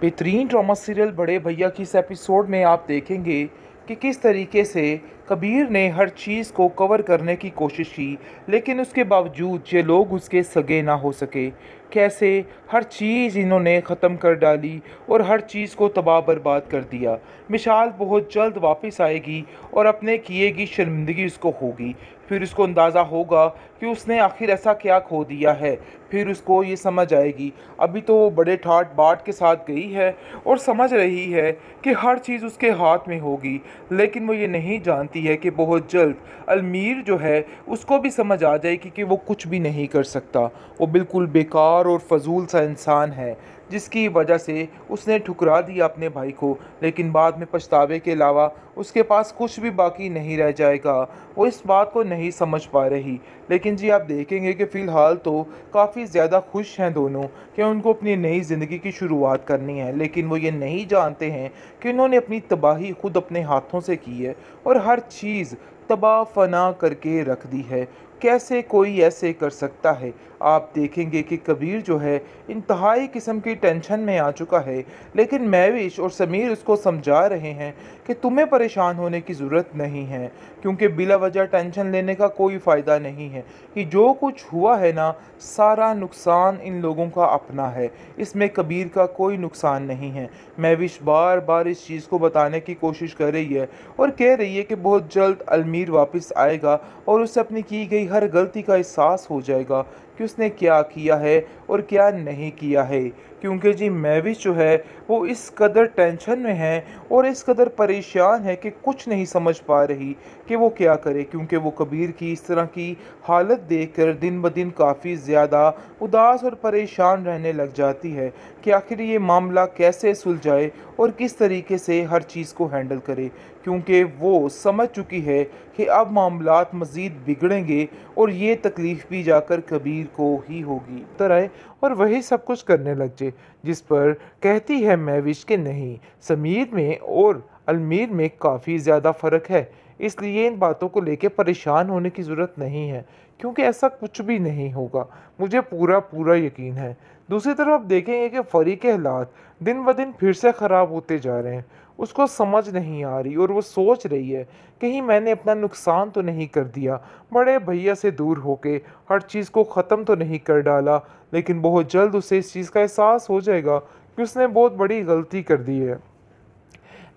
बेहतरीन drama serial बड़े भैया की इस एपिसोड में आप देखेंगे कि किस तरीके से कबीर ने हर चीज़ को कवर करने की कोशिश की, लेकिन उसके बावजूद ये लोग उसके सगे ना हो सके। कैसे हर चीज़ इन्होंने ख़त्म कर डाली और हर चीज़ को तबाह बर्बाद कर दिया। मिशाल बहुत जल्द वापस आएगी और अपने किए की शर्मिंदगी उसको होगी। फिर उसको अंदाज़ा होगा कि उसने आखिर ऐसा क्या खो दिया है। फिर उसको ये समझ आएगी। अभी तो वो बड़े ठाट बाट के साथ गई है और समझ रही है कि हर चीज़ उसके हाथ में होगी, लेकिन वो ये नहीं जानती है कि बहुत जल्द अलमीर जो है उसको भी समझ आ जाएगी कि वो कुछ भी नहीं कर सकता। वो बिल्कुल बेकार और फजूल सा इंसान है, जिसकी वजह से उसने ठुकरा दिया अपने भाई को, लेकिन बाद में पछतावे के अलावा उसके पास कुछ भी बाकी नहीं रह जाएगा। वो इस बात को नहीं समझ पा रही। लेकिन जी आप देखेंगे कि फ़िलहाल तो काफ़ी ज़्यादा खुश हैं दोनों कि उनको अपनी नई ज़िंदगी की शुरुआत करनी है, लेकिन वो ये नहीं जानते हैं कि उन्होंने अपनी तबाही खुद अपने हाथों से की है और हर चीज़ तबाह फना करके रख दी है। कैसे कोई ऐसे कर सकता है? आप देखेंगे कि कबीर जो है इंतहाई किस्म की टेंशन में आ चुका है, लेकिन महविश और समीर उसको समझा रहे हैं कि तुम्हें परेशान होने की ज़रूरत नहीं है, क्योंकि बिला वजह टेंशन लेने का कोई फ़ायदा नहीं है। कि जो कुछ हुआ है ना, सारा नुकसान इन लोगों का अपना है, इसमें कबीर का कोई नुकसान नहीं है। महविश बार बार इस चीज़ को बताने की कोशिश कर रही है और कह रही है कि बहुत जल्द अलमीर वापस आएगा और उसे अपनी की गई हर गलती का एहसास हो जाएगा कि उसने क्या किया है और क्या नहीं किया है। क्योंकि जी महविश जो है वो इस कदर टेंशन में है और इस कदर परेशान है कि कुछ नहीं समझ पा रही कि वो क्या करे, क्योंकि वो कबीर की इस तरह की हालत देखकर दिन ब दिन काफ़ी ज़्यादा उदास और परेशान रहने लग जाती है कि आखिर ये मामला कैसे सुलझाए और किस तरीके से हर चीज़ को हैंडल करे। क्योंकि वो समझ चुकी है कि अब मामलात मज़ीद बिगड़ेंगे और ये तकलीफ़ भी जाकर कबीर को ही होगी। तरह और वही सब कुछ करने लग जाए, जिस पर कहती है महविश के नहीं, समीर में और अलमीर में काफ़ी ज़्यादा फ़र्क है, इसलिए इन बातों को लेके परेशान होने की ज़रूरत नहीं है, क्योंकि ऐसा कुछ भी नहीं होगा। मुझे पूरा पूरा यकीन है। दूसरी तरफ आप देखेंगे कि फ़री के हालात दिन ब दिन फिर से ख़राब होते जा रहे हैं। उसको समझ नहीं आ रही और वो सोच रही है कहीं मैंने अपना नुकसान तो नहीं कर दिया, बड़े भैया से दूर होके हर चीज़ को ख़त्म तो नहीं कर डाला। लेकिन बहुत जल्द उसे इस चीज़ का एहसास हो जाएगा कि उसने बहुत बड़ी गलती कर दी है।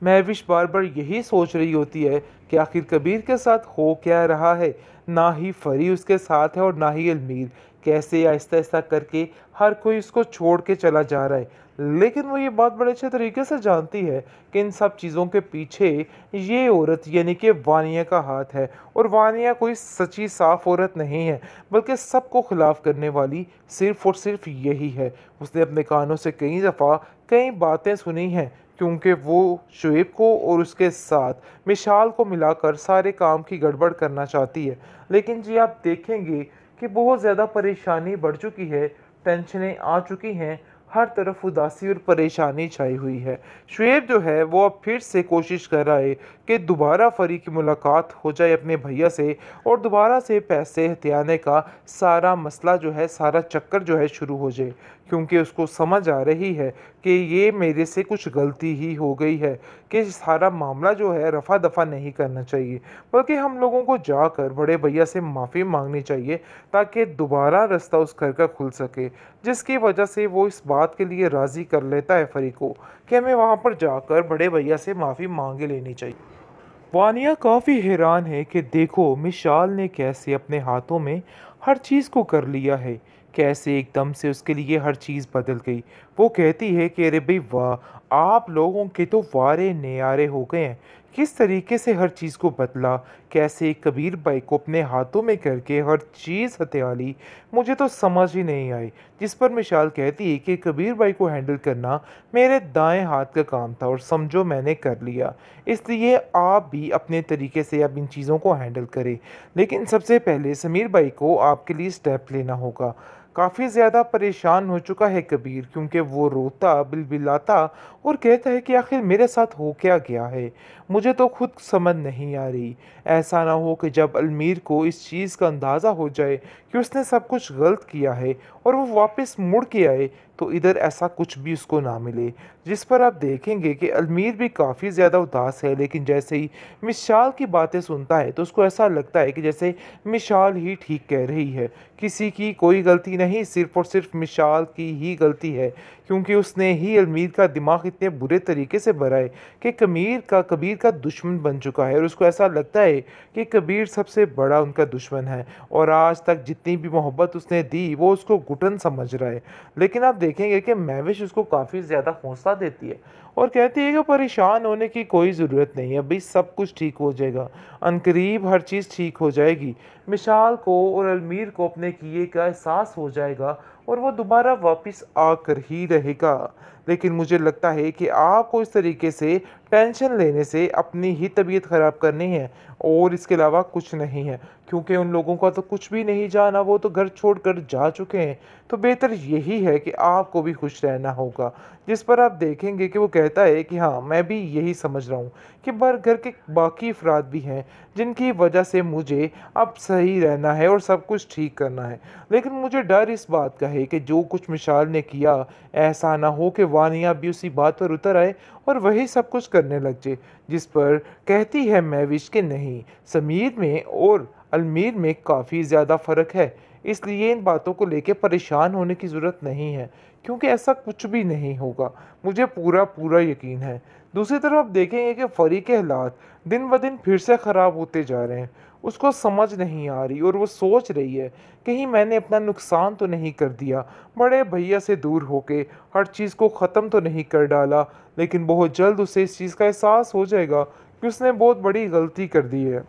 महविश बार बार यही सोच रही होती है कि आखिर कबीर के साथ हो क्या रहा है। ना ही फरी उसके साथ है और ना ही अलमीर। कैसे आहिस्ता आहिस्ता करके हर कोई उसको छोड़ के चला जा रहा है, लेकिन वो ये बात बड़े अच्छे तरीके से जानती है कि इन सब चीज़ों के पीछे ये औरत यानी कि वानिया का हाथ है। और वानिया कोई सच्ची साफ औरत नहीं है, बल्कि सबको खिलाफ करने वाली सिर्फ और सिर्फ यही है। उसने अपने कानों से कई दफ़ा कई बातें सुनी हैं, क्योंकि वो शुएब को और उसके साथ मिशाल को मिलाकर सारे काम की गड़बड़ करना चाहती है। लेकिन जी आप देखेंगे कि बहुत ज़्यादा परेशानी बढ़ चुकी है, टेंशनें आ चुकी हैं, हर तरफ उदासी और परेशानी छाई हुई है। शुएब जो है वो अब फिर से कोशिश कर रहा है कि दोबारा फरी की मुलाकात हो जाए अपने भैया से और दोबारा से पैसे हथियाने का सारा मसला जो है, सारा चक्कर जो है शुरू हो जाए, क्योंकि उसको समझ आ रही है कि ये मेरे से कुछ गलती ही हो गई है, कि सारा मामला जो है रफ़ा दफ़ा नहीं करना चाहिए, बल्कि हम लोगों को जाकर बड़े भैया से माफ़ी मांगनी चाहिए, ताकि दोबारा रास्ता उस घर का खुल सके। जिसकी वजह से वो इस बात के लिए राज़ी कर लेता है फरी को कि हमें वहाँ पर जाकर बड़े भैया से माफ़ी मांगे लेनी चाहिए। वानिया काफ़ी हैरान है कि देखो मिशाल ने कैसे अपने हाथों में हर चीज़ को कर लिया है, कैसे एकदम से उसके लिए हर चीज़ बदल गई। वो कहती है कि अरे भाई वाह, आप लोगों के तो वारे न्यारे हो गए हैं। किस तरीके से हर चीज़ को बदला, कैसे कबीर भाई को अपने हाथों में करके हर चीज़ हथिया ली, मुझे तो समझ ही नहीं आई। जिस पर मिशाल कहती है कि कबीर भाई को हैंडल करना मेरे दाएं हाथ का काम था और समझो मैंने कर लिया, इसलिए आप भी अपने तरीके से अब इन चीज़ों को हैंडल करें। लेकिन सबसे पहले समीर भाई को आपके लिए स्टेप लेना होगा। काफ़ी ज़्यादा परेशान हो चुका है कबीर, क्योंकि वो रोता बिलबिलाता और कहता है कि आखिर मेरे साथ हो क्या गया है, मुझे तो खुद समझ नहीं आ रही। ऐसा ना हो कि जब अलमीर को इस चीज़ का अंदाज़ा हो जाए कि उसने सब कुछ गलत किया है और वो वापस मुड़ के आए, तो इधर ऐसा कुछ भी उसको ना मिले। जिस पर आप देखेंगे कि अलमीर भी काफ़ी ज़्यादा उदास है, लेकिन जैसे ही मिशाल की बातें सुनता है तो उसको ऐसा लगता है कि जैसे मिशाल ही ठीक कह रही है। किसी की कोई गलती नहीं, सिर्फ़ और सिर्फ़ मिशाल की ही गलती है, क्योंकि उसने ही अलमीर का दिमाग इतने बुरे तरीके से भरा है कि कबीर का दुश्मन बन चुका है, और उसको ऐसा लगता है कि कबीर सबसे बड़ा उनका दुश्मन है और आज तक जितनी भी मोहब्बत उसने दी वो उसको घुटन समझ रहा है। लेकिन आप देखेंगे कि महविश उसको काफ़ी ज़्यादा हौसला देती है और कहती है कि परेशान होने की कोई ज़रूरत नहीं है, भाई सब कुछ ठीक हो जाएगा, अनकरीब हर चीज़ ठीक हो जाएगी। मिशाल को और अलमीर को अपने किए का एहसास हो जाएगा और वो दोबारा वापस आकर ही रहेगा। लेकिन मुझे लगता है कि आपको इस तरीके से टेंशन लेने से अपनी ही तबीयत ख़राब करनी है और इसके अलावा कुछ नहीं है, क्योंकि उन लोगों का तो कुछ भी नहीं जाना, वो तो घर छोड़कर जा चुके हैं। तो बेहतर यही है कि आपको भी खुश रहना होगा। जिस पर आप देखेंगे कि वो कहता है कि हाँ, मैं भी यही समझ रहा हूँ कि पर घर के बाकी अफराद भी हैं जिनकी वजह से मुझे अब सही रहना है और सब कुछ ठीक करना है। लेकिन मुझे डर इस बात का है कि जो कुछ मिशाल ने किया, ऐसा ना हो कि वानिया भी उसी बात पर उतर आए और वही सब कुछ करने लग जाए। जिस पर कहती है महविश के नहीं, समीर में और अलमीर में काफ़ी ज़्यादा फ़र्क है, इसलिए इन बातों को लेके परेशान होने की ज़रूरत नहीं है, क्योंकि ऐसा कुछ भी नहीं होगा, मुझे पूरा पूरा यकीन है। दूसरी तरफ देखेंगे कि फ़री के हालात दिन ब दिन फिर से ख़राब होते जा रहे हैं। उसको समझ नहीं आ रही और वो सोच रही है, कहीं मैंने अपना नुकसान तो नहीं कर दिया, बड़े भैया से दूर होके हर चीज़ को ख़त्म तो नहीं कर डाला। लेकिन बहुत जल्द उसे इस चीज़ का एहसास हो जाएगा कि उसने बहुत बड़ी गलती कर दी है।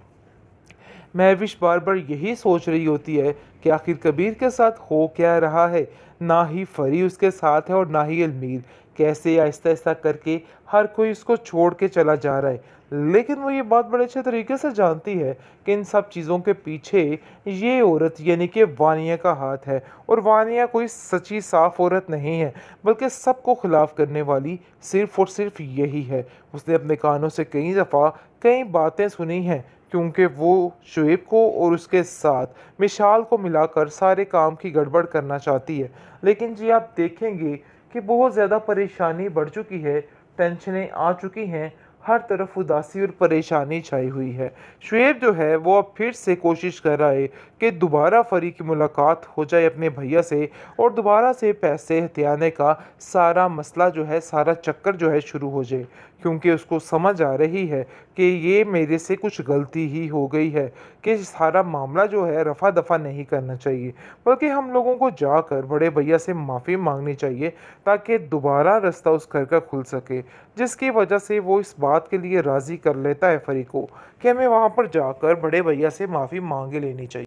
महविश बार बार यही सोच रही होती है कि आखिर कबीर के साथ हो क्या रहा है। ना ही फरी उसके साथ है और ना ही अलमीर। कैसे आहिस्ता आहिस्ता करके हर कोई उसको छोड़ के चला जा रहा है। लेकिन वो ये बात बड़े अच्छे तरीके से जानती है कि इन सब चीज़ों के पीछे ये औरत यानी कि वानिया का हाथ है, और वानिया कोई सच्ची साफ औरत नहीं है, बल्कि सबको खिलाफ करने वाली सिर्फ और सिर्फ यही है। उसने अपने कानों से कई दफ़ा कई बातें सुनी हैं, क्योंकि वो शुएब को और उसके साथ मिशाल को मिलाकर सारे काम की गड़बड़ करना चाहती है। लेकिन जी आप देखेंगे कि बहुत ज़्यादा परेशानी बढ़ चुकी है, टेंशनें आ चुकी हैं, हर तरफ उदासी और परेशानी छाई हुई है। शुएब जो है वो अब फिर से कोशिश कर रहा है कि दोबारा फरी की मुलाकात हो जाए अपने भैया से और दोबारा से पैसे हथियाने का सारा मसला जो है, सारा चक्कर जो है शुरू हो जाए, क्योंकि उसको समझ आ रही है कि ये मेरे से कुछ गलती ही हो गई है, कि सारा मामला जो है रफ़ा दफ़ा नहीं करना चाहिए, बल्कि हम लोगों को जाकर बड़े भैया से माफ़ी मांगनी चाहिए, ताकि दोबारा रास्ता उस घर का खुल सके। जिसकी वजह से वो इस बात के लिए राज़ी कर लेता है फरी को कि हमें वहाँ पर जाकर बड़े भैया से माफ़ी मांगे लेनी चाहिए।